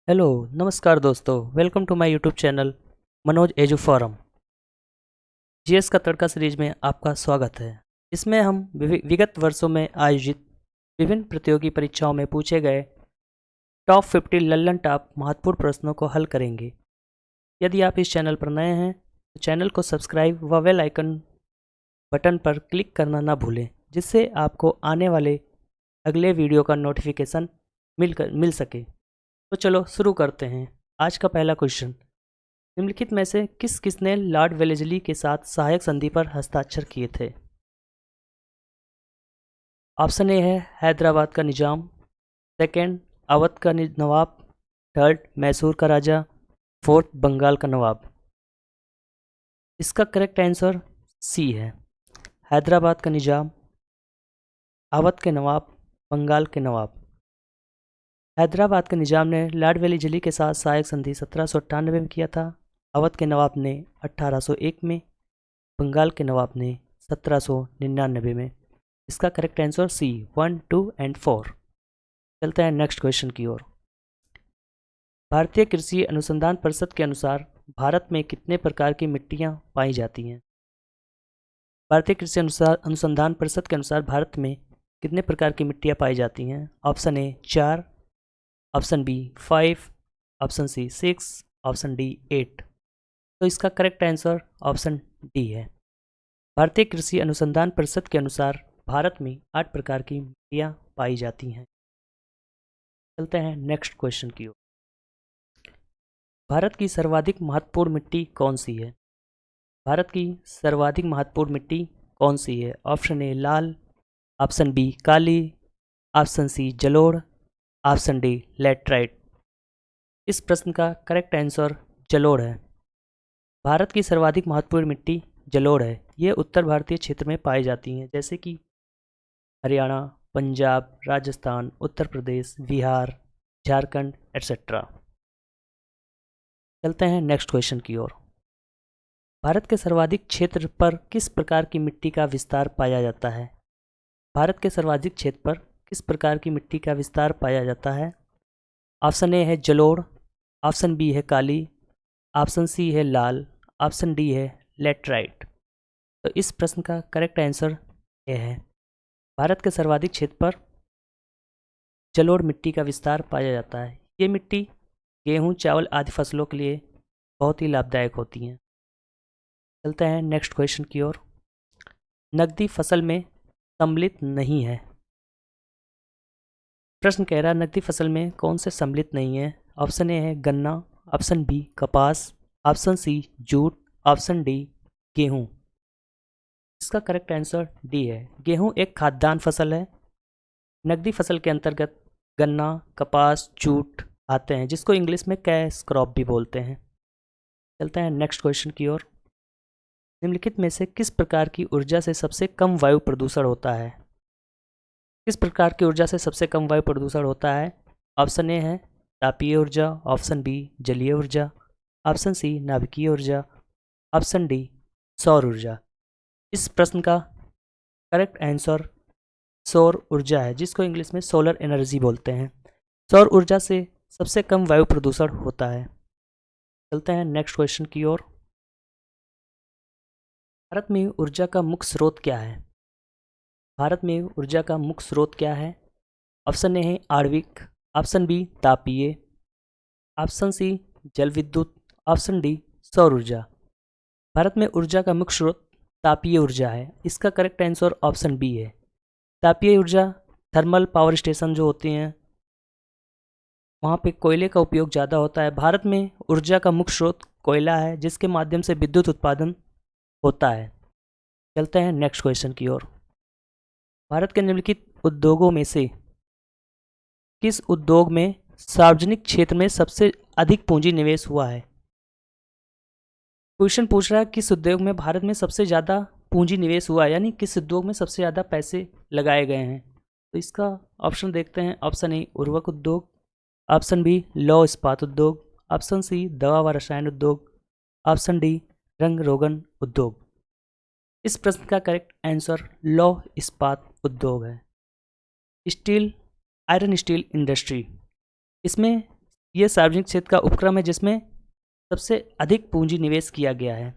Hello नमस्कार दोस्तों, welcome to my YouTube channel Manoj edu forum. GS का तड़का सीरीज में आपका स्वागत है। इसमें हम विगत वर्षों में आयोजित विभिन्न प्रतियोगी परीक्षाओं में पूछे गए टॉप 50 लल्लन टॉप महत्वपूर्ण प्रश्नों को हल करेंगे। यदि आप इस चैनल पर नए हैं तो चैनल को सब्सक्राइब व बेल आइकन बटन पर क्लिक करना ना भूलें, जिससे आपको आने वाले अगले वीडियो का नोटिफिकेशन मिल सके। तो चलो शुरू करते हैं। आज का पहला क्वेश्चन, निम्नलिखित में से किसने लॉर्ड वेलेस्ली के साथ सहायक संधि पर हस्ताक्षर किए थे? ऑप्शन ए है हैदराबाद का निजाम, सेकंड अवध का नवाब, थर्ड मैसूर का राजा, फोर्थ बंगाल का नवाब। इसका करेक्ट आंसर सी है, हैदराबाद का निजाम, अवध के नवाब, बंगाल के नवाब। हैदराबाद के निजाम ने लॉर्ड वेलेस्ली के साथ सहायक संधि 1798 में किया था। अवध के नवाब ने 1801 में, बंगाल के नवाब ने 1799 में। इसका करेक्ट आंसर सी 1, 2 एंड 4। चलते हैं नेक्स्ट क्वेश्चन की ओर। भारतीय कृषि अनुसंधान परिषद के अनुसार भारत में कितने प्रकार की मिट्टियाँ पाई जाती हैं? भारतीय कृषि अनुसंधान परिषद के अनुसार भारत में कितने प्रकार की मिट्टियाँ पाई जाती हैं? Option A 4, option B 5, option C 6, option D 8। तो इसका करेक्ट आंसर ऑप्शन डी है। भारतीय कृषि अनुसंधान परिषद के अनुसार भारत में 8 प्रकार की मिट्टियाँ पाई जाती हैं। चलते हैं नेक्स्ट क्वेश्चन की ओर। भारत की सर्वाधिक महत्वपूर्ण मिट्टी कौन सी है? भारत की सर्वाधिक महत्वपूर्ण मिट्टी कौन सी है? ऑप्शन ए लाल, ऑप्शन बी काली, ऑप्शन सी जलोढ़, ऑप्शन डी लैटराइट। इस प्रश्न का करेक्ट आंसर जलोढ़ है। भारत की सर्वाधिक महत्वपूर्ण मिट्टी जलोढ़ है। ये उत्तर भारतीय क्षेत्र में पाई जाती हैं, जैसे कि हरियाणा, पंजाब, राजस्थान, उत्तर प्रदेश, बिहार, झारखंड एट्सेट्रा। चलते हैं नेक्स्ट क्वेश्चन की ओर। भारत के सर्वाधिक क्षेत्र पर किस प्रकार की मिट्टी का विस्तार पाया जाता है? भारत के सर्वाधिक क्षेत्र पर किस प्रकार की मिट्टी का विस्तार पाया जाता है? ऑप्शन ए है जलोढ़, ऑप्शन बी है काली, ऑप्शन सी है लाल, ऑप्शन डी है लैटराइट। तो इस प्रश्न का करेक्ट आंसर ए है, भारत के सर्वाधिक क्षेत्र पर जलोढ़ मिट्टी का विस्तार पाया जाता है। ये मिट्टी गेहूं, चावल आदि फसलों के लिए बहुत ही लाभदायक होती हैं। चलते हैं नेक्स्ट क्वेश्चन की ओर। नकदी फसल में सम्मिलित नहीं है। प्रश्न कह रहा है नकदी फसल में कौन से सम्मिलित नहीं है? ऑप्शन ए है गन्ना, ऑप्शन बी कपास, option C jute, option D गेहूं। इसका करेक्ट आंसर डी है, गेहूं एक खाद्यान्न फसल है। नकदी फसल के अंतर्गत गन्ना, कपास, जूट आते हैं, जिसको इंग्लिश में कैश क्रॉप भी बोलते हैं। चलते हैं नेक्स्ट क्वेश्चन की ओर। निम्नलिखित में से किस प्रकार की ऊर्जा से सबसे कम वायु प्रदूषण होता है? किस प्रकार की ऊर्जा से सबसे कम वायु प्रदूषण होता है? ऑप्शन ए है तापीय ऊर्जा, ऑप्शन बी जलीय ऊर्जा, ऑप्शन सी नाभिकीय ऊर्जा, ऑप्शन डी सौर ऊर्जा। इस प्रश्न का करेक्ट आंसर सौर ऊर्जा है, जिसको इंग्लिश में सोलर एनर्जी बोलते हैं। सौर ऊर्जा से सबसे कम वायु प्रदूषण होता है। चलते हैं नेक्स्ट क्वेश्चन की ओर। भारत में ऊर्जा का मुख्य स्रोत क्या है? भारत में ऊर्जा का मुख्य स्रोत क्या है? ऑप्शन ए है आणविक, ऑप्शन बी तापीय, ऑप्शन सी जल विद्युत, ऑप्शन डी सौर ऊर्जा। भारत में ऊर्जा का मुख्य स्रोत तापीय ऊर्जा है। इसका करेक्ट आंसर ऑप्शन बी है। तापीय ऊर्जा थर्मल पावर स्टेशन जो होती हैं, वहाँ पे कोयले का उपयोग ज़्यादा होता है। भारत में ऊर्जा का मुख्य स्रोत कोयला है, जिसके माध्यम से विद्युत उत्पादन होता है। चलते हैं नेक्स्ट क्वेश्चन की ओर। भारत के निम्नलिखित उद्योगों में से किस उद्योग में सार्वजनिक क्षेत्र में सबसे अधिक पूंजी निवेश हुआ है? क्वेश्चन पूछ रहा है किस उद्योग में भारत में सबसे ज़्यादा पूंजी निवेश हुआ है, यानी किस उद्योग में सबसे ज़्यादा पैसे लगाए गए हैं। तो इसका ऑप्शन देखते हैं। ऑप्शन ए उर्वरक उद्योग, ऑप्शन बी लौह इस्पात उद्योग, ऑप्शन सी दवा व रसायन उद्योग, ऑप्शन डी रंग रोगन उद्योग। इस प्रश्न का करेक्ट आंसर लौह इस्पात उद्योग है। स्टील, आयरन स्टील इंडस्ट्री, इसमें ये सार्वजनिक क्षेत्र का उपक्रम है जिसमें सबसे अधिक पूंजी निवेश किया गया है।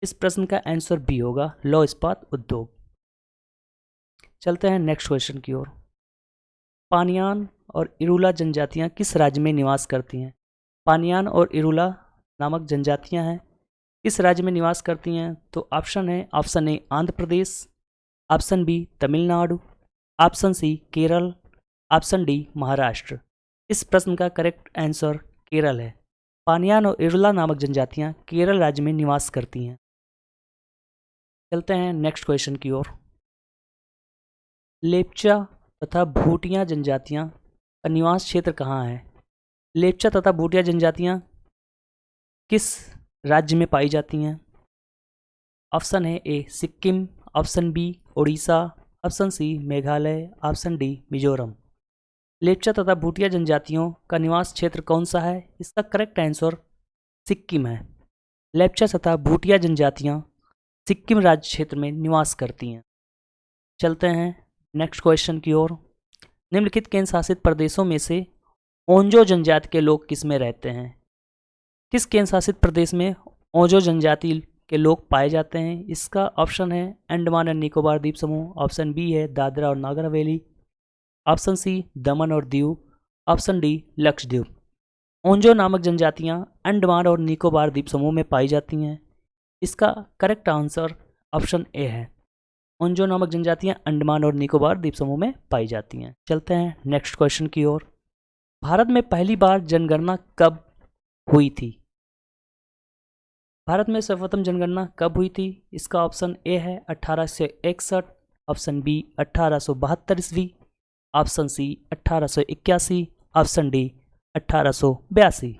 इस प्रश्न का आंसर बी होगा, लौह इस्पात उद्योग। चलते हैं नेक्स्ट क्वेश्चन की ओर। पानियान और इरुला जनजातियां किस राज्य में निवास करती हैं? पानियान और इरुला नामक जनजातियां हैं, किस राज्य में निवास करती हैं? तो ऑप्शन है, option A Andhra Pradesh, option B Tamil Nadu, option C Kerala, option D Maharashtra. इस प्रश्न का करेक्ट आंसर केरल है। पानियान और इरुला नामक जनजातियां केरल राज्य में निवास करती हैं। चलते हैं नेक्स्ट क्वेश्चन की ओर। लेप्चा तथा भूटिया जनजातियां का निवास क्षेत्र कहाँ है? लेप्चा तथा भूटिया जनजातियां किस राज्य में पाई जाती हैं? ऑप्शन है A Sikkim, option B Orissa, option C Meghalaya, option D Mizoram. Lepcha तथा भूटिया जनजातियों का निवास क्षेत्र कौन सा है? इसका करेक्ट आंसर सिक्किम है। लेप्चा तथा भूटिया जनजातियां सिक्किम राज्य क्षेत्र में निवास करती हैं। चलते हैं नेक्स्ट क्वेश्चन की ओर। निम्नलिखित केंद्र शासित प्रदेशों में से ओंजो जनजाति के लोग किस में रहते हैं? किस केंद्र शासित प्रदेश में ओंजो जनजाति के लोग पाए जाते हैं? इसका ऑप्शन है अंडमान एंड निकोबार द्वीप समूह, ऑप्शन बी है दादरा और नागर हवेली, ऑप्शन सी दमन और दीव, ऑप्शन डी लक्षद्वीप। ओंजो नामक जनजातियां अंडमान और निकोबार द्वीप समूह में पाई जाती हैं। इसका करेक्ट आंसर ऑप्शन ए है। ओंजो नामक जनजातियां अंडमान और निकोबार द्वीप समूह में पाई जाती हैं। चलते हैं नेक्स्ट क्वेश्चन की ओर। भारत में पहली बार जनगणना कब हुई थी? भारत में सर्वप्रथम जनगणना कब हुई थी? इसका ऑप्शन ए है 1861, ऑप्शन बी 1872 ईस्वी, ऑप्शन सी 1881, ऑप्शन डी 1882।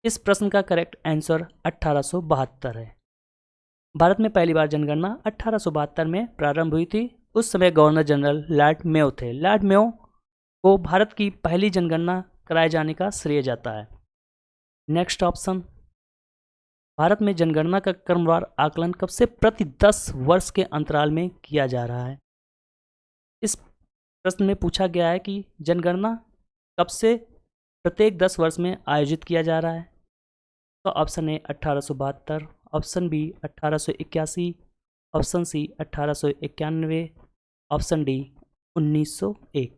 इस प्रश्न का करेक्ट आंसर 1872 है। भारत में पहली बार जनगणना 1872 में प्रारंभ हुई थी। उस समय गवर्नर जनरल लॉर्ड मेयो थे। लॉर्ड मेयो को भारत की पहली जनगणना कराए जाने का श्रेय जाता है। नेक्स्ट ऑप्शन, भारत में जनगणना का क्रमवार आकलन कब से प्रति 10 वर्ष के अंतराल में किया जा रहा है? इस प्रश्न में पूछा गया है कि जनगणना कब से प्रत्येक 10 वर्ष में आयोजित किया जा रहा है। तो option A 1872, option B 1881, option C 1891, option D 1901।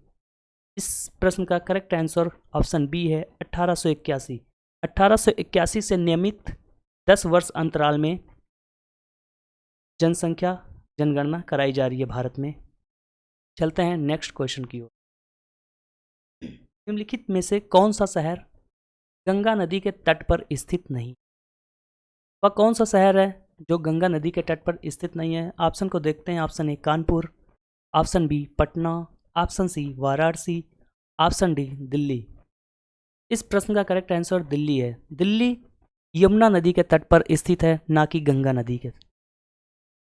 इस प्रश्न का करेक्ट आंसर ऑप्शन बी है 1881। 1881 से नियमित 10 वर्ष अंतराल में जनसंख्या जनगणना कराई जा रही है भारत में। चलते हैं नेक्स्ट क्वेश्चन की ओर। निम्नलिखित में से कौन सा शहर गंगा नदी के तट पर स्थित नहीं? वह कौन सा शहर है जो गंगा नदी के तट पर स्थित नहीं है? ऑप्शन को देखते हैं। Option A Kanpur, option B Patna, option C Varanasi, option D Delhi. इस प्रश्न का करेक्ट आंसर दिल्ली है। दिल्ली यमुना नदी के तट पर स्थित है, ना कि गंगा नदी के।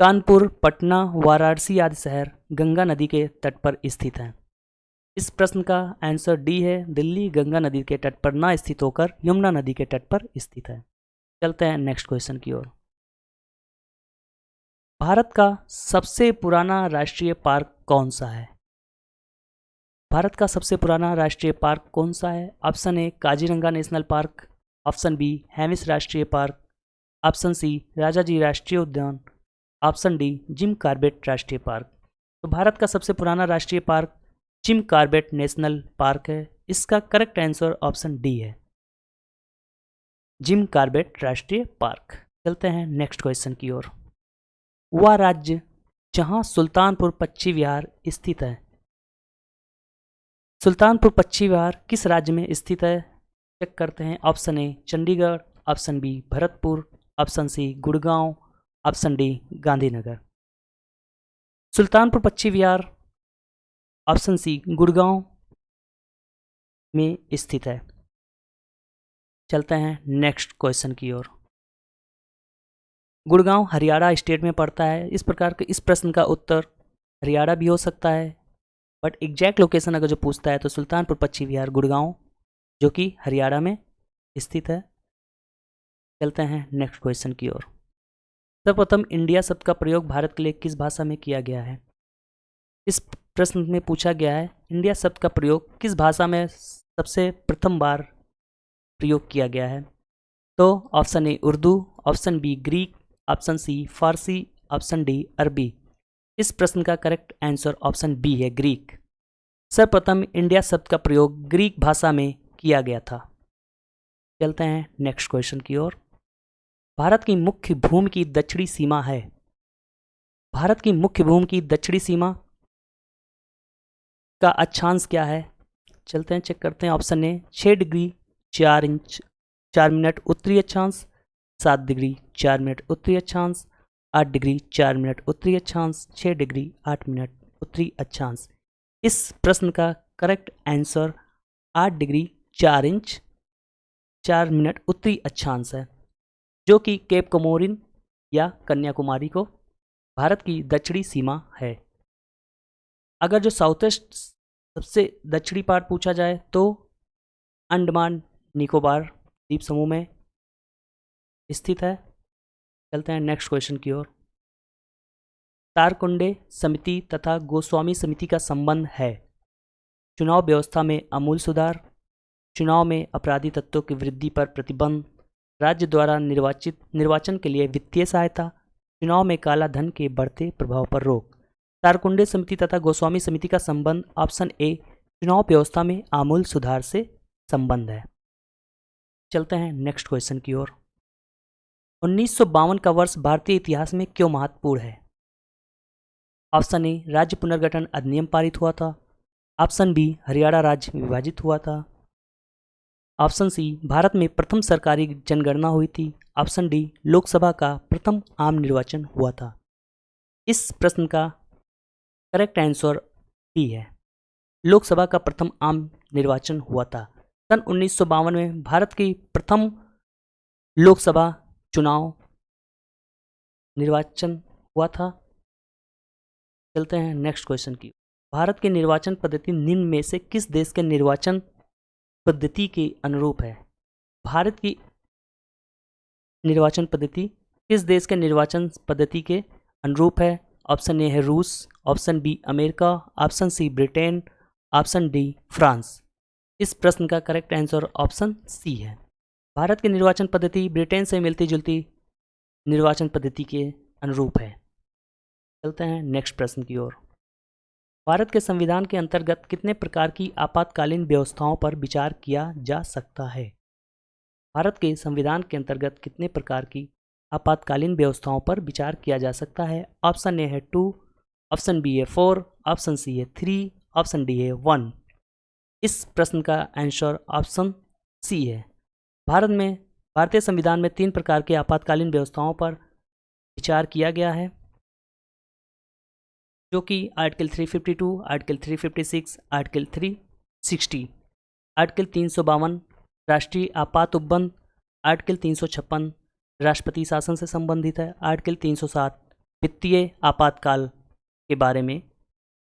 कानपुर, पटना, वाराणसी आदि शहर गंगा नदी के तट पर स्थित हैं। इस प्रश्न का आंसर डी है, दिल्ली गंगा नदी के तट पर ना स्थित होकर यमुना नदी के तट पर स्थित है। चलते हैं नेक्स्ट क्वेश्चन की ओर। भारत का सबसे पुराना राष्ट्रीय पार्क कौन सा है? भारत का सबसे पुराना राष्ट्रीय पार्क कौन सा है? Option A Kaziranga national park, option B Hemis राष्ट्रीय पार्क, ऑप्शन सी राजाजी राष्ट्रीय उद्यान, ऑप्शन डी जिम कॉर्बेट राष्ट्रीय पार्क। तो भारत का सबसे पुराना राष्ट्रीय park Jim Corbett national park है। इसका करेक्ट आंसर ऑप्शन डी है, जिम कॉर्बेट राष्ट्रीय पार्क। चलते हैं नेक्स्ट क्वेश्चन की ओर। वह राज्य जहां सुल्तानपुर पक्षी विहार स्थित है, सुल्तानपुर पक्षी विहार किस राज्य में स्थित है? चेक करते हैं। Option A Chandigarh, option B Bharatpur, option C Gurgaon, option D Gandhinagar. Sultanpur पक्षी विहार ऑप्शन सी गुड़गांव में स्थित है। चलते हैं नेक्स्ट क्वेश्चन की ओर। गुड़गांव हरियाणा स्टेट में पड़ता है। इस प्रकार के इस प्रश्न का उत्तर हरियाणा भी हो सकता है, बट एग्जैक्ट लोकेशन अगर जो पूछता है तो सुल्तानपुर पक्षी विहार गुड़गांव जो कि हरियाणा में स्थित है। चलते हैं नेक्स्ट क्वेश्चन की ओर। सर्वप्रथम इंडिया शब्द का प्रयोग भारत के लिए किस भाषा में किया गया है? इस प्रश्न में पूछा गया है इंडिया शब्द का प्रयोग किस भाषा में सबसे प्रथम बार प्रयोग किया गया है? तो option A Urdu, option B Greek, option C Farsi, option D Arabi. इस प्रश्न का करेक्ट आंसर ऑप्शन बी है, ग्रीक। सर्वप्रथम इंडिया शब्द का प्रयोग ग्रीक भाषा में किया गया था। चलते हैं नेक्स्ट क्वेश्चन की ओर। भारत की मुख्य भूमि की दक्षिणी सीमा है। भारत की मुख्य भूमि की दक्षिणी सीमा का अक्षांश क्या है? चलते हैं चेक करते हैं। ऑप्शन ए 6 डिग्री 4 इंच 4 मिनट उत्तरी अक्षांश, 7 डिग्री 4 मिनट उत्तरी अक्षांश, 8 डिग्री 4 मिनट उत्तरी अक्षांश, 6 डिग्री 8 मिनट उत्तरी अक्षांश। इस प्रश्न का correct answer 8 degree 4 inch 4 minute उत्तरी अक्षांश है, जो कि केप कोमोरिन या कन्याकुमारी को भारत की दक्षिणी सीमा है। अगर जो साउथ ईस्ट सबसे दक्षिणी पार्ट पूछा जाए तो अंडमान निकोबार द्वीप समूह में स्थित है। चलते हैं नेक्स्ट क्वेश्चन की ओर। तारकुंडे समिति तथा गोस्वामी समिति का संबंध है। चुनाव व्यवस्था में आमूल सुधार, चुनाव में अपराधी तत्वों की वृद्धि पर प्रतिबंध, राज्य द्वारा निर्वाचन के लिए वित्तीय सहायता, चुनाव में काला धन के बढ़ते प्रभाव पर रोक। तारकुंडे समिति तथा गोस्वामी समिति का संबंध ऑप्शन ए चुनाव व्यवस्था में आमूल सुधार से संबंध है। चलते हैं नेक्स्ट क्वेश्चन की ओर। 1952 का वर्ष भारतीय इतिहास में क्यों महत्वपूर्ण है? ऑप्शन ए राज्य पुनर्गठन अधिनियम पारित हुआ था, ऑप्शन बी हरियाणा राज्य विभाजित हुआ था, ऑप्शन सी भारत में प्रथम सरकारी जनगणना हुई थी, ऑप्शन डी लोकसभा का प्रथम आम निर्वाचन हुआ था। इस प्रश्न का करेक्ट आंसर डी है, लोकसभा का प्रथम आम निर्वाचन हुआ था। सन 1952 में भारत की प्रथम लोकसभा चुनाव निर्वाचन हुआ था। चलते हैं नेक्स्ट क्वेश्चन की। भारत की निर्वाचन पद्धति निम्न में से किस देश के निर्वाचन पद्धति के अनुरूप है? भारत की निर्वाचन पद्धति किस देश के निर्वाचन पद्धति के अनुरूप है? ऑप्शन ए है रूस, option B America, option C Britain, option D France. इस प्रश्न का करेक्ट आंसर ऑप्शन सी है, भारत की निर्वाचन पद्धति ब्रिटेन से मिलती जुलती निर्वाचन पद्धति के अनुरूप है। चलते हैं नेक्स्ट प्रश्न की ओर। भारत के संविधान के अंतर्गत कितने प्रकार की आपातकालीन व्यवस्थाओं पर विचार किया जा सकता है? भारत के संविधान के अंतर्गत कितने प्रकार की आपातकालीन व्यवस्थाओं पर विचार किया जा सकता है? ऑप्शन ए है 2, ऑप्शन बी है 4, ऑप्शन सी है 3, ऑप्शन डी है 1। इस प्रश्न का आंसर ऑप्शन सी है। भारतीय संविधान में 3 प्रकार के आपातकालीन व्यवस्थाओं पर विचार किया गया है, जो कि आर्टिकल 352, आर्टिकल 356, आर्टिकल 360, आर्टिकल 352 राष्ट्रीय आपात उपबंध, आर्टिकल 356 राष्ट्रपति शासन से संबंधित है, आर्टिकल 307 वित्तीय आपातकाल के बारे में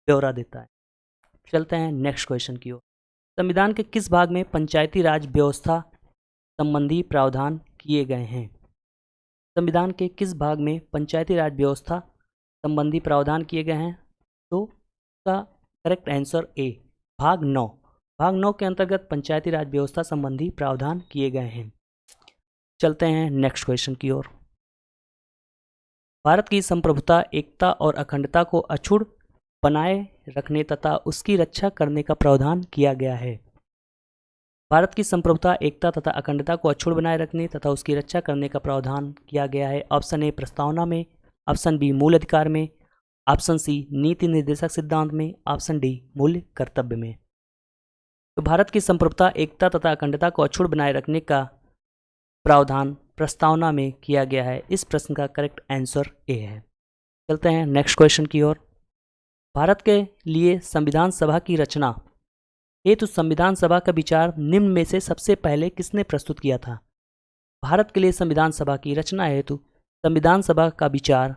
ब्यौरा देता है। चलते हैं नेक्स्ट क्वेश्चन की ओर। संविधान के किस भाग में पंचायती राज व्यवस्था संबंधी प्रावधान किए गए हैं? संविधान के किस भाग में पंचायती राज व्यवस्था संबंधी प्रावधान किए गए हैं? तो इसका करेक्ट आंसर ए भाग 9। भाग 9 के अंतर्गत पंचायती राज व्यवस्था संबंधी प्रावधान किए गए हैं। चलते हैं नेक्स्ट क्वेश्चन की ओर। भारत की संप्रभुता, एकता और अखंडता को अक्षुण्ण बनाए रखने तथा उसकी रक्षा करने का प्रावधान किया गया है। भारत की संप्रभुता, एकता तथा अखंडता को अक्षुण्ण बनाए रखने तथा उसकी रक्षा करने का प्रावधान किया गया है। ऑप्शन ए प्रस्तावना में, ऑप्शन बी मूल अधिकार में, ऑप्शन सी नीति निर्देशक सिद्धांत में, ऑप्शन डी मूल कर्तव्य में। तो भारत की संप्रभुता, एकता तथा अखंडता को अक्षुण्ण बनाए रखने का प्रावधान प्रस्तावना में किया गया है। इस प्रश्न का करेक्ट आंसर ए है। चलते हैं नेक्स्ट क्वेश्चन की ओर। भारत के लिए संविधान सभा की रचना हेतु संविधान सभा का विचार निम्न में से सबसे पहले किसने प्रस्तुत किया था? भारत के लिए संविधान सभा की रचना हेतु संविधान सभा का विचार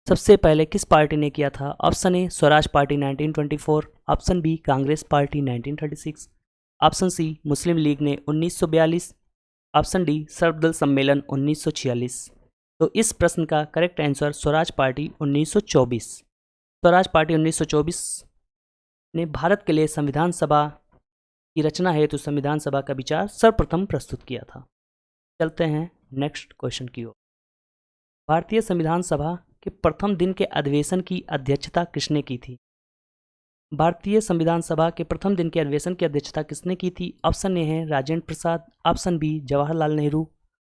सबसे पहले किस पार्टी ने किया था? Option A Swaraj party 1924, option B Congress party 1936, option C Muslim League ने 1942, ऑप्शन डी सर्वदल सम्मेलन 1946। तो इस प्रश्न का correct answer Swaraj party 1924। Swaraj party 1924 ने भारत के लिए संविधान सभा की रचना हेतु संविधान सभा का विचार सर्वप्रथम प्रस्तुत किया था। चलते हैं नेक्स्ट क्वेश्चन की ओर। भारतीय संविधान सभा के प्रथम दिन के अधिवेशन की अध्यक्षता किसने की थी? भारतीय संविधान सभा के प्रथम दिन के अधिवेशन की अध्यक्षता किसने की थी? ऑप्शन ए है Rajendra Prasad, option B Jawaharlal Nehru,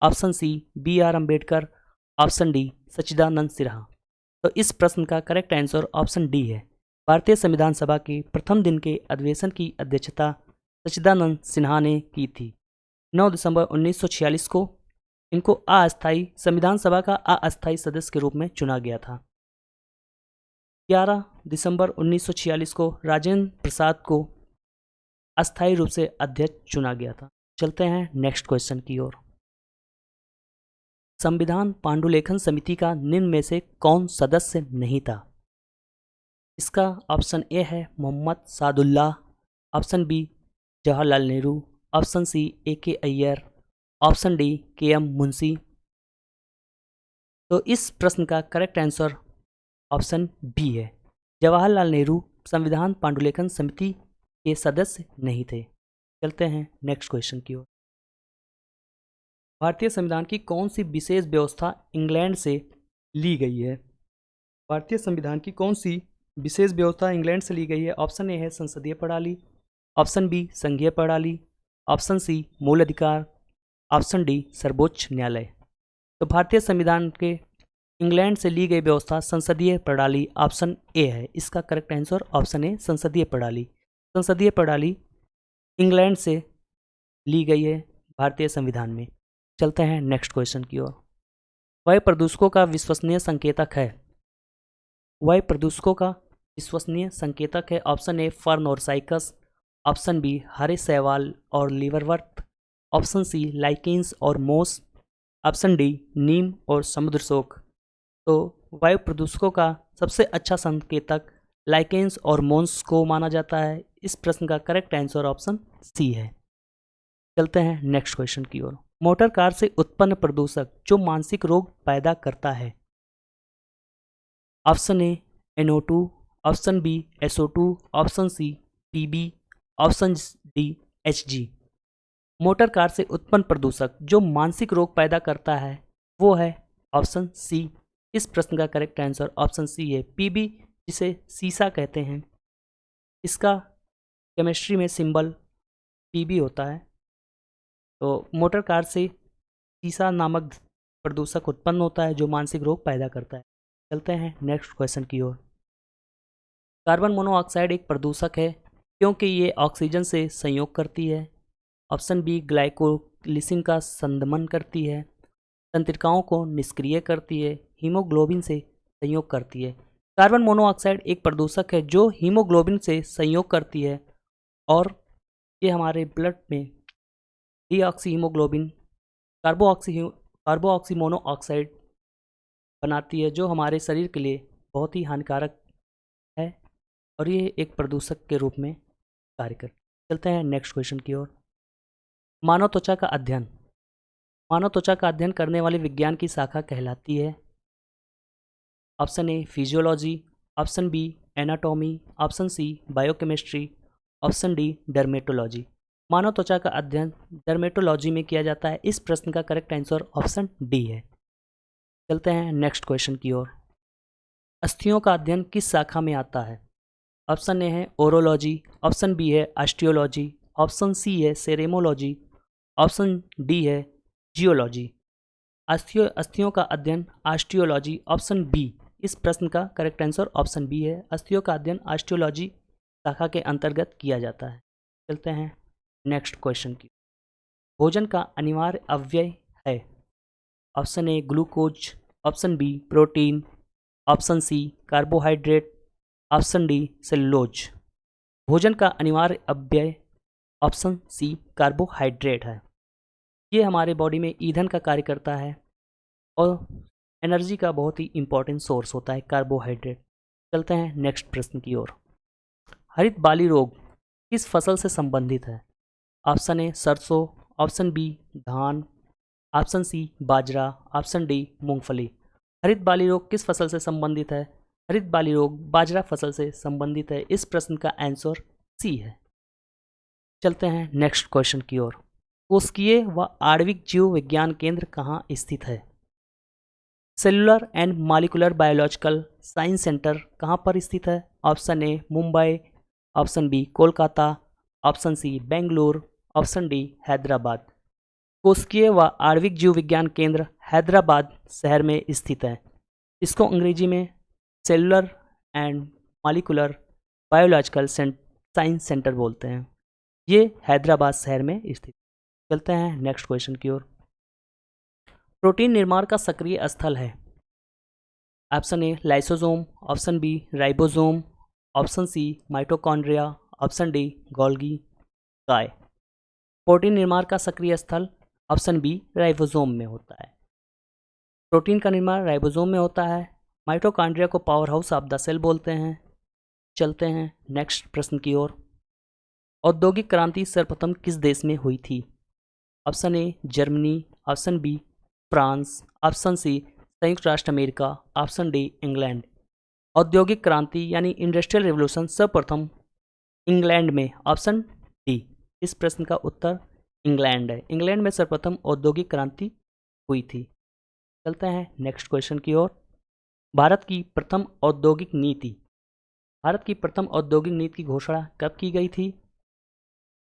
option C B R. Ambedkar, option D Sachchidanand Sinha. तो इस प्रश्न का करेक्ट आंसर ऑप्शन डी है। भारतीय संविधान सभा के प्रथम दिन के अधिवेशन की अध्यक्षता सच्चिदानंद सिन्हा ने की थी। 9 दिसंबर 1946 को इनको अस्थायी संविधान सभा का अस्थायी सदस्य के रूप में चुना गया था। 11 दिसंबर 1946 को राजेंद्र प्रसाद को अस्थायी रूप से अध्यक्ष चुना गया था। चलते हैं नेक्स्ट क्वेश्चन की ओर। संविधान पांडुलेखन समिति का निम्न में से कौन सदस्य नहीं था? इसका ऑप्शन ए है Mohammad Sadullah, option B Jawaharlal Nehru, option C A K. Iyer, option D K M. Munshi. तो इस प्रश्न का करेक्ट आंसर ऑप्शन बी है। जवाहरलाल नेहरू संविधान पांडुलेखन समिति के सदस्य नहीं थे। चलते हैं नेक्स्ट क्वेश्चन की ओर। भारतीय संविधान की कौन सी विशेष व्यवस्था इंग्लैंड से ली गई है? भारतीय संविधान की कौन सी विशेष व्यवस्था इंग्लैंड से ली गई है? ऑप्शन ए है संसदीय प्रणाली, ऑप्शन बी संघीय प्रणाली, ऑप्शन सी मूल अधिकार, ऑप्शन डी सर्वोच्च न्यायालय। तो भारतीय संविधान के इंग्लैंड से ली गई व्यवस्था संसदीय प्रणाली ऑप्शन ए है। इसका करेक्ट आंसर ऑप्शन ए संसदीय प्रणाली। संसदीय प्रणाली इंग्लैंड से ली गई है भारतीय संविधान में। चलते हैं नेक्स्ट क्वेश्चन की ओर। वायु प्रदूषकों का विश्वसनीय संकेतक है। वायु प्रदूषकों का विश्वसनीय संकेतक है ऑप्शन ए फर्न और साइकस, ऑप्शन बी हरे शैवाल और लीवरवर्ट, ऑप्शन सी लाइकेंस और मोस, ऑप्शन डी नीम और समुद्र शोक। तो वायु प्रदूषकों का सबसे अच्छा संकेतक लाइकेंस और मोस को माना जाता है। इस प्रश्न का करेक्ट आंसर ऑप्शन सी है। चलते हैं नेक्स्ट क्वेश्चन की ओर। मोटर कार से उत्पन्न प्रदूषक जो मानसिक रोग पैदा करता है। Option A NO2, option B SO2, option C PB, option D HG। Motor car से उत्पन्न प्रदूषक जो मानसिक रोग पैदा करता है वो है ऑप्शन सी। इस प्रश्न का करेक्ट आंसर ऑप्शन सी है। PB जिसे सीसा कहते हैं, इसका केमिस्ट्री में सिंबल PB होता है। तो मोटर कार से सीसा नामक प्रदूषक उत्पन्न होता है जो मानसिक रोग पैदा करता है। चलते हैं नेक्स्ट क्वेश्चन की ओर। कार्बन मोनोऑक्साइड एक प्रदूषक है क्योंकि ये ऑक्सीजन से संयोग करती है। ऑप्शन बी ग्लाइकोलिसिन का संदमन करती है, तंत्रिकाओं को निष्क्रिय करती है, हीमोग्लोबिन से संयोग करती है। कार्बन मोनोऑक्साइड एक प्रदूषक है जो हीमोग्लोबिन से संयोग करती है और ये हमारे ब्लड में डीऑक्सी हीमोग्लोबिन कार्बोऑक्सी मोनोऑक्साइड बनाती है जो हमारे शरीर के लिए बहुत ही हानिकारक है और ये एक प्रदूषक के रूप में कार्य करती है। चलते हैं नेक्स्ट क्वेश्चन की ओर। मानव त्वचा का अध्ययन। मानव त्वचा का अध्ययन करने वाली विज्ञान की शाखा कहलाती है। Option A physiology, option B anatomy, option C biochemistry, option D dermatology. मानव त्वचा का अध्ययन डर्मेटोलॉजी में किया जाता है। इस प्रश्न का करेक्ट आंसर ऑप्शन डी है। चलते हैं नेक्स्ट क्वेश्चन की ओर। अस्थियों का अध्ययन किस शाखा में आता है? ऑप्शन ए है ओरोलॉजी, ऑप्शन बी है ऑस्टियोलॉजी, ऑप्शन सी है सेरेमोलॉजी, ऑप्शन डी है जियोलॉजी। अस्थियों का अध्ययन ऑस्टियोलॉजी, ऑप्शन बी। इस प्रश्न का करेक्ट आंसर ऑप्शन बी है। अस्थियों का अध्ययन ऑस्टियोलॉजी शाखा के अंतर्गत किया जाता है। चलते हैं नेक्स्ट क्वेश्चन की। भोजन का अनिवार्य अव्यय है। Option A glucose, option B protein, option C carbohydrate, option D cellulose. भोजन का अनिवार्य अव्यय ऑप्शन सी कार्बोहाइड्रेट है। ये हमारे बॉडी में ईंधन का कार्य करता है और एनर्जी का बहुत ही इम्पोर्टेंट सोर्स होता है कार्बोहाइड्रेट। चलते हैं नेक्स्ट प्रश्न की ओर। हरित बाली रोग किस फसल से संबंधित है? ऑप्शन ए सरसों, ऑप्शन बी धान, ऑप्शन सी बाजरा, ऑप्शन डी मूंगफली। हरित बाली रोग किस फसल से संबंधित है? हरित बाली रोग बाजरा फसल से संबंधित है। इस प्रश्न का आंसर सी है। चलते हैं नेक्स्ट क्वेश्चन की ओर। कोशिकीय व आणविक जीव विज्ञान केंद्र कहाँ स्थित है? Cellular and molecular biological science centre कहाँ पर स्थित है? Option A Mumbai, option B Kolkata, option C Bengaluru, option D Hyderabad. कोशिकीय व आणविक जीव विज्ञान केंद्र हैदराबाद शहर में स्थित है। इसको अंग्रेजी में cellular and molecular biological science centre बोलते हैं। ये हैदराबाद शहर में स्थित। चलते हैं नेक्स्ट क्वेश्चन की ओर। प्रोटीन निर्माण का सक्रिय स्थल है? Option A lysosome, option B ribosome, option C mitochondria, option D Golgi काय। प्रोटीन निर्माण का सक्रिय स्थल ऑप्शन बी राइबोसोम में होता है। प्रोटीन का निर्माण राइबोसोम में होता है। माइटोकॉन्ड्रिया को powerhouse of the cell बोलते हैं। चलते हैं नेक्स्ट प्रश्न की ओर। औद्योगिक क्रांति सर्वप्रथम किस देश में हुई थी? Option A Germany, option B France, option C संयुक्त राष्ट्र अमेरिका, ऑप्शन डी इंग्लैंड। औद्योगिक क्रांति यानी इंडस्ट्रियल रिवोल्यूशन सर्वप्रथम इंग्लैंड में, ऑप्शन डी। इस प्रश्न का उत्तर इंग्लैंड है। इंग्लैंड में सर्वप्रथम औद्योगिक क्रांति हुई थी। चलते हैं नेक्स्ट क्वेश्चन की ओर। भारत की प्रथम औद्योगिक नीति, भारत की प्रथम औद्योगिक नीति की घोषणा कब की गई थी?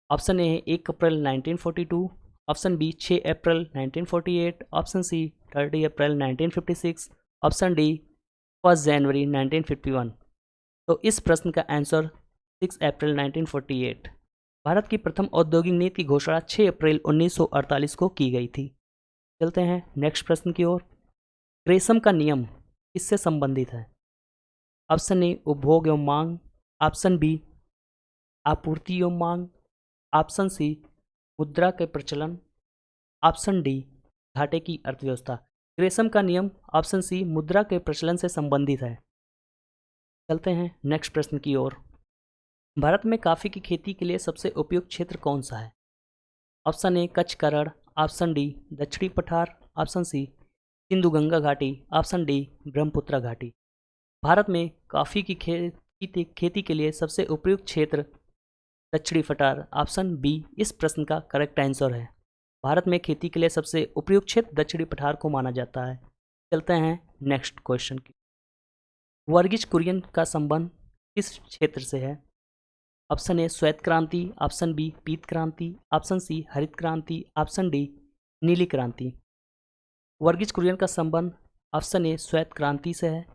Option A 1 April 1942, option B 6 April 1948, option C 30 April 1956, option D 1 जनवरी 1951। तो इस प्रश्न का आंसर 6 अप्रैल 1948। भारत की प्रथम औद्योगिक नीति की घोषणा 6 अप्रैल 1948 को की गई थी। चलते हैं नेक्स्ट प्रश्न की ओर। ग्रेसम का नियम किससे संबंधित है? ऑप्शन ए उपभोग एवं मांग, ऑप्शन बी आपूर्ति एवं मांग, ऑप्शन सी मुद्रा के प्रचलन, ऑप्शन डी घाटे की अर्थव्यवस्था। ग्रेसम का नियम ऑप्शन सी मुद्रा के प्रचलन से संबंधित है। चलते हैं नेक्स्ट प्रश्न की ओर। भारत में कॉफ़ी की खेती के लिए सबसे उपयुक्त क्षेत्र कौन सा है? ऑप्शन ए कच्छ करड़, ऑप्शन डी दक्षिणी पठार, ऑप्शन सी सिंधु गंगा घाटी, ऑप्शन डी ब्रह्मपुत्र घाटी। भारत में कॉफ़ी की खेती के लिए सबसे उपयुक्त क्षेत्र दक्षिणी पठार, ऑप्शन बी इस प्रश्न का करेक्ट आंसर है। भारत में खेती के लिए सबसे उपयुक्त क्षेत्र दक्षिणी पठार को माना जाता है। चलते हैं नेक्स्ट क्वेश्चन की। वर्गीज कुरियन का संबंध किस क्षेत्र से है? ऑप्शन ए श्वेत क्रांति, ऑप्शन बी पीत क्रांति, ऑप्शन सी हरित क्रांति, ऑप्शन डी नीली क्रांति। वर्गीज कुरियन का संबंध ऑप्शन ए श्वेत क्रांति से है।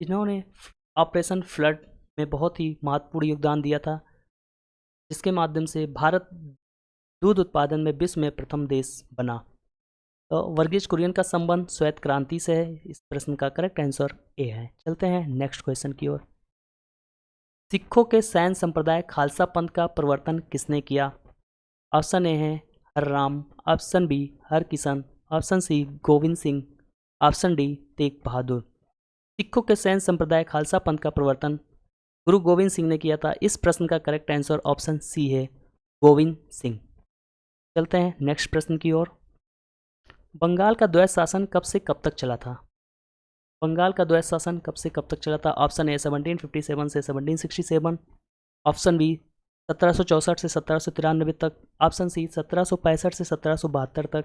इन्होंने ऑपरेशन फ्लड में बहुत ही महत्वपूर्ण योगदान दिया था, जिसके माध्यम से भारत दूध उत्पादन में विश्व में प्रथम देश बना। तो वर्गीज कुरियन का संबंध श्वेत क्रांति से है। इस प्रश्न का करेक्ट आंसर ए है। चलते हैं नेक्स्ट क्वेश्चन की ओर। सिखों के सैन्य संप्रदाय खालसा पंथ का प्रवर्तन किसने किया? ऑप्शन ए है Harram, option B Harkishan, option C Gobind Singh, option D Tegh Bahadur. सिखों के सैन्य संप्रदाय खालसा पंथ का प्रवर्तन गुरु गोविंद सिंह ने किया था। इस प्रश्न का करेक्ट आंसर ऑप्शन सी है गोविंद सिंह। चलते हैं नेक्स्ट प्रश्न की ओर। बंगाल का द्वैत शासन कब से कब तक चला था? बंगाल का द्वैत शासन कब से कब तक चला था? ऑप्शन ए 1757 से 1767, ऑप्शन बी 1764 से 1793 तक, ऑप्शन सी 1765 से 1772 तक,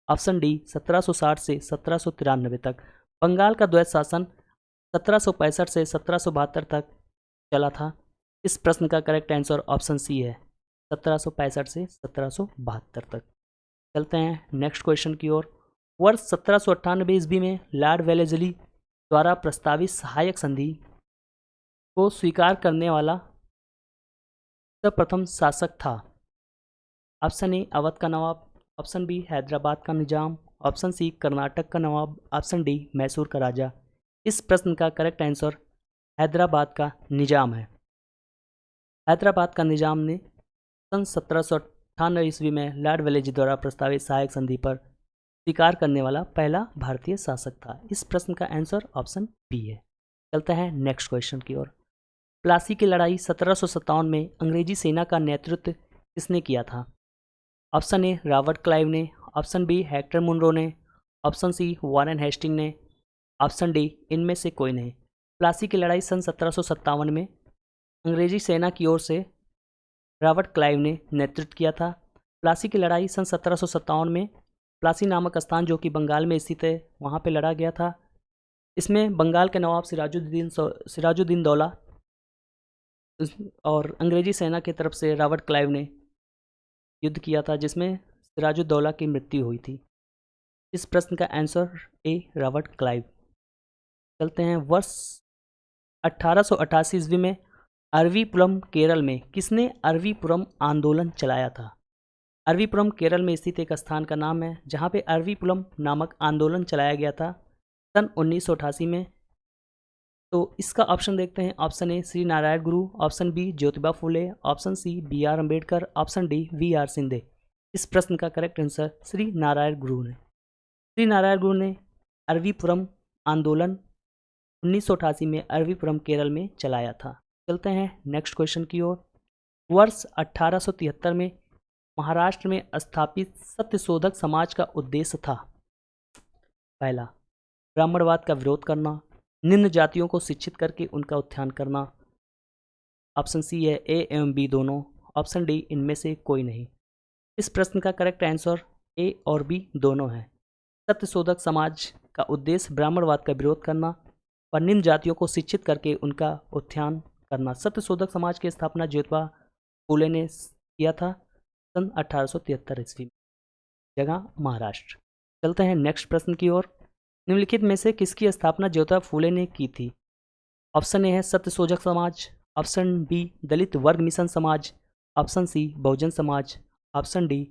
ऑप्शन डी 1760 से 1793 तक। बंगाल का द्वैत शासन 1765 से 1772 तक चला था। इस प्रश्न का करेक्ट आंसर ऑप्शन सी है 1765 से 1772 तक। चलते हैं नेक्स्ट क्वेश्चन की ओर। वर्ष 1798 ईस्वी में लॉर्ड वेलेस्ली द्वारा प्रस्तावित सहायक संधि को स्वीकार करने वाला सर्वप्रथम शासक था। ऑप्शन ए अवध का नवाब, ऑप्शन बी हैदराबाद का निजाम, ऑप्शन सी कर्नाटक का नवाब, ऑप्शन डी मैसूर का राजा। इस प्रश्न का करेक्ट आंसर हैदराबाद का निजाम है। हैदराबाद का निजाम ने सन 1798 ईस्वी में लॉर्ड वेलेस्ली द्वारा प्रस्तावित सहायक संधि पर स्वीकार करने वाला पहला भारतीय शासक था। इस प्रश्न का आंसर ऑप्शन बी है। चलते हैं नेक्स्ट क्वेश्चन की ओर। प्लासी की लड़ाई 1757 में अंग्रेजी सेना का नेतृत्व किसने किया था? ऑप्शन ए रॉबर्ट क्लाइव ने, ऑप्शन बी हेक्टर मुनरो ने, ऑप्शन सी वॉरेन हेस्टिंग ने, ऑप्शन डी इनमें से कोई नहीं। प्लासी की लड़ाई सन 1757 में अंग्रेजी सेना की ओर से रॉबर्ट क्लाइव ने नेतृत्व किया था। प्लासी की लड़ाई सन 1757 में प्लासी नामक स्थान जो कि बंगाल में स्थित है वहाँ पे लड़ा गया था। इसमें बंगाल के नवाब सिराजुद्दीन दौला और अंग्रेजी सेना की तरफ से रॉबर्ट क्लाइव ने युद्ध किया था, जिसमें सिराजुद्दौला की मृत्यु हुई थी। इस प्रश्न का आंसर ए रॉबर्ट क्लाइव। चलते हैं, वर्ष 1888 ईस्वी में अरवीपुरम केरल में किसने अरवीपुरम आंदोलन चलाया था? अरवीपुरम केरल में स्थित एक स्थान का नाम है जहाँ पे अरवीपुरम नामक आंदोलन चलाया गया था सन 1988 में। तो इसका ऑप्शन देखते हैं। ऑप्शन ए Shri Narayan Guru, option B Jyotiba Phule, option C B R Ambedkar, option D V R Shinde. इस प्रश्न का करेक्ट आंसर श्री नारायण गुरु ने। श्री नारायण गुरु ने अरवीपुरम आंदोलन 1988 में अरवीपुरम केरल में चलाया था। चलते हैं नेक्स्ट क्वेश्चन की ओर। वर्ष 1873 में महाराष्ट्र में स्थापित सत्यशोधक समाज का उद्देश्य था। पहला, ब्राह्मणवाद का विरोध करना, निम्न जातियों को शिक्षित करके उनका उत्थान करना। ऑप्शन सी है ए एवं बी दोनों, ऑप्शन डी इनमें से कोई नहीं। इस प्रश्न का करेक्ट आंसर ए और बी दोनों है। सत्यशोधक समाज का उद्देश्य ब्राह्मणवाद का विरोध करना और निम्न जातियों को शिक्षित करके उनका उत्थान करना। सत्यशोधक समाज की स्थापना ज्योतिबा फुले ने किया था सन 1873 ईस्वी में, जगह महाराष्ट्र। चलते हैं नेक्स्ट प्रश्न की ओर। निम्नलिखित में से किसकी स्थापना ज्योतिबा फुले ने की थी? ऑप्शन ए है सत्यशोधक समाज, ऑप्शन बी दलित वर्ग मिशन समाज, option C Bahujan Samaj, option D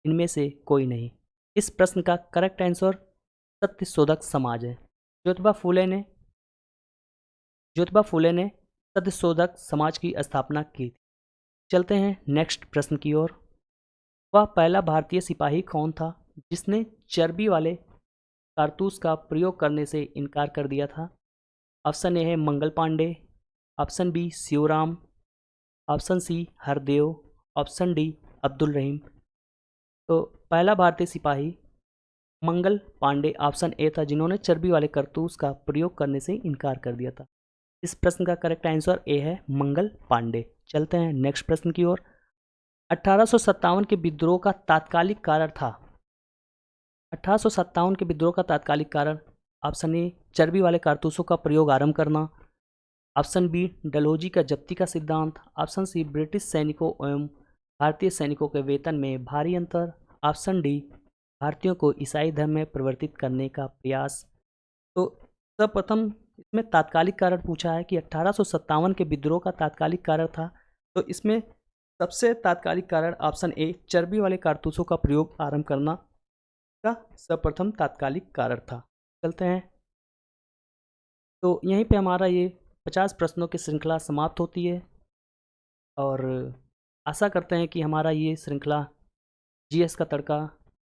इनमें से कोई नहीं। इस प्रश्न का करेक्ट आंसर सत्यशोधक समाज है। ज्योतिबा फुले ने सत्यशोधक समाज की स्थापना की थी। चलते हैं नेक्स्ट प्रश्न की ओर। वह पहला भारतीय सिपाही कौन था जिसने चर्बी वाले कारतूस का प्रयोग करने से इनकार कर दिया था? ऑप्शन ए है Mangal Pandey, option B Shivram, option C Hardev, option D Abdul Rahim. तो पहला भारतीय सिपाही मंगल पांडे ऑप्शन ए था, जिन्होंने चर्बी वाले कारतूस का प्रयोग करने से इनकार कर दिया था। इस प्रश्न का करेक्ट आंसर ए है मंगल पांडे। चलते हैं नेक्स्ट प्रश्न की ओर। 1857 के विद्रोह का तात्कालिक कारण था। 1857 के विद्रोह का तात्कालिक कारण ऑप्शन ए चर्बी वाले कारतूसों का प्रयोग आरंभ करना, ऑप्शन बी डलहौजी का जब्ती का सिद्धांत, ऑप्शन सी ब्रिटिश सैनिकों एवं भारतीय सैनिकों के वेतन में भारी अंतर, ऑप्शन डी भारतीयों को ईसाई धर्म में परिवर्तित करने का प्रयास। तो सर्वप्रथम इसमें तात्कालिक कारण पूछा है कि 1857 के विद्रोह का तात्कालिक कारण था, तो इसमें सबसे तात्कालिक कारण ऑप्शन ए चर्बी वाले कारतूसों का प्रयोग आरंभ करना का सर्वप्रथम तात्कालिक कारण था। चलते हैं, तो यहीं पे हमारा ये 50 प्रश्नों की श्रृंखला समाप्त होती है और आशा करते हैं कि हमारा ये श्रृंखला जीएस का तड़का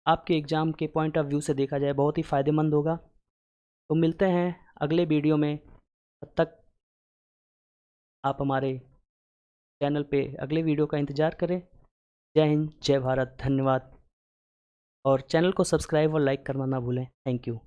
आपके एग्ज़ाम के पॉइंट ऑफ व्यू से देखा जाए बहुत ही फ़ायदेमंद होगा। तो मिलते हैं अगले वीडियो में, तब तक आप हमारे चैनल पे अगले वीडियो का इंतज़ार करें। जय हिंद, जय भारत, धन्यवाद। और चैनल को सब्सक्राइब और लाइक करना ना भूलें। Thank you.